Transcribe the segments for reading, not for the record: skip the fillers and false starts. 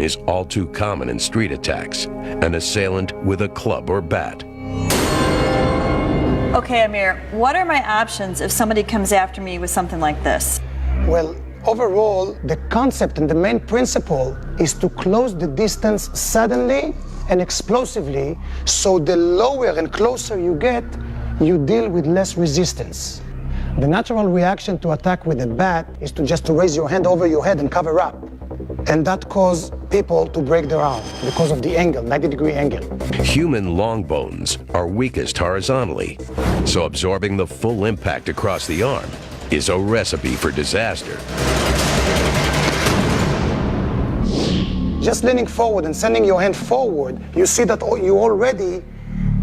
is all too common in street attacks. An assailant with a club or bat. Okay, Amir, what are my options if somebody comes after me with something like this? Well, overall, the concept and the main principle is to close the distance suddenly and explosively, so the lower and closer you get, you deal with less resistance. The natural reaction to attack with a bat is to raise your hand over your head and cover up. And that causes people to break their arm because of the angle, 90-degree angle. Human long bones are weakest horizontally, so absorbing the full impact across the arm is a recipe for disaster. Just leaning forward and sending your hand forward, you see that you're already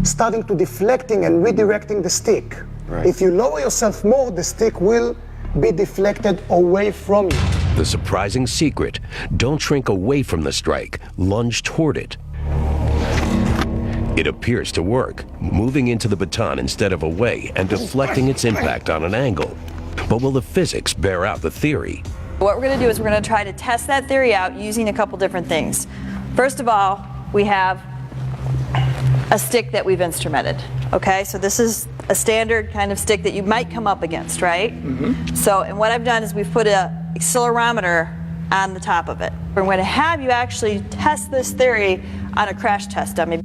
starting to deflecting and redirecting the stick. Right. If you lower yourself more, the stick will be deflected away from you. The surprising secret: don't shrink away from the strike, lunge toward it. It appears to work, moving into the baton instead of away and deflecting its impact on an angle. But will the physics bear out the theory? What we're going to do is we're going to try to test that theory out using a couple different things. First of all, we have a stick that we've instrumented. Okay, so this is a standard kind of stick that you might come up against, right? Mm-hmm. So, and what I've done is we've put an accelerometer on the top of it. We're going to have you actually test this theory on a crash test dummy.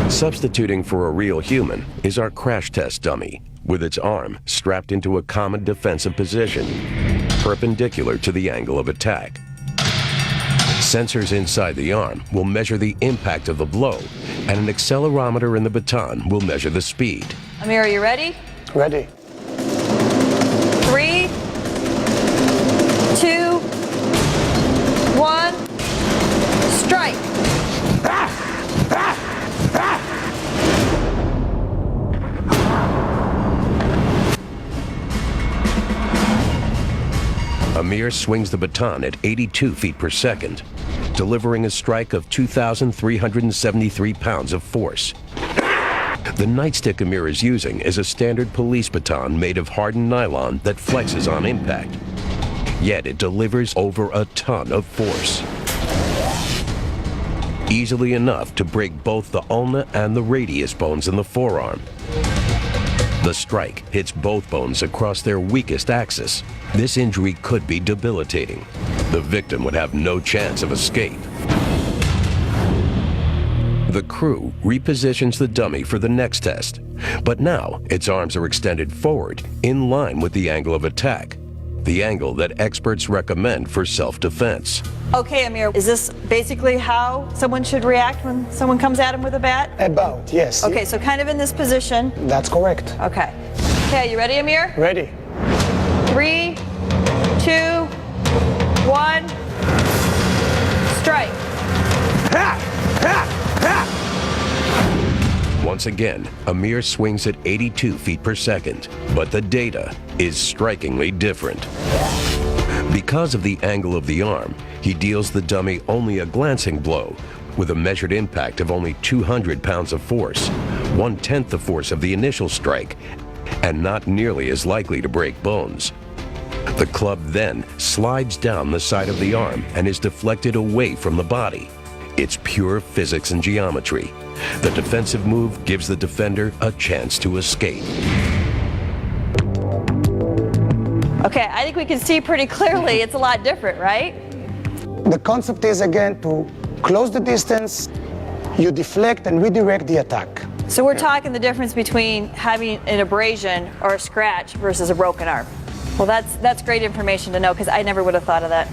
Substituting for a real human is our crash test dummy, with its arm strapped into a common defensive position, perpendicular to the angle of attack. Sensors inside the arm will measure the impact of the blow, and an accelerometer in the baton will measure the speed. Amir, are you ready? Ready. 3, 2, 1, strike. Amir swings the baton at 82 feet per second, delivering a strike of 2,373 pounds of force. The nightstick Amir is using is a standard police baton made of hardened nylon that flexes on impact. Yet it delivers over a ton of force. Easily enough to break both the ulna and the radius bones in the forearm. The strike hits both bones across their weakest axis. This injury could be debilitating. The victim would have no chance of escape. The crew repositions the dummy for the next test, but now its arms are extended forward in line with the angle of attack, the angle that experts recommend for self-defense. Okay, Amir, is this basically how someone should react when someone comes at him with a bat? About, yes. Okay, so kind of in this position. That's correct. Okay. Okay, you ready, Amir? Ready. 3, 2, 1, strike. Once again, Amir swings at 82 feet per second, but the data is strikingly different. Because of the angle of the arm, he deals the dummy only a glancing blow, with a measured impact of only 200 pounds of force, 1/10 the force of the initial strike, and not nearly as likely to break bones. The club then slides down the side of the arm and is deflected away from the body. It's pure physics and geometry. The defensive move gives the defender a chance to escape. Okay, I think we can see pretty clearly it's a lot different, right? The concept is, again, to close the distance, you deflect and redirect the attack. So we're talking the difference between having an abrasion or a scratch versus a broken arm. Well, that's great information to know, because I never would have thought of that.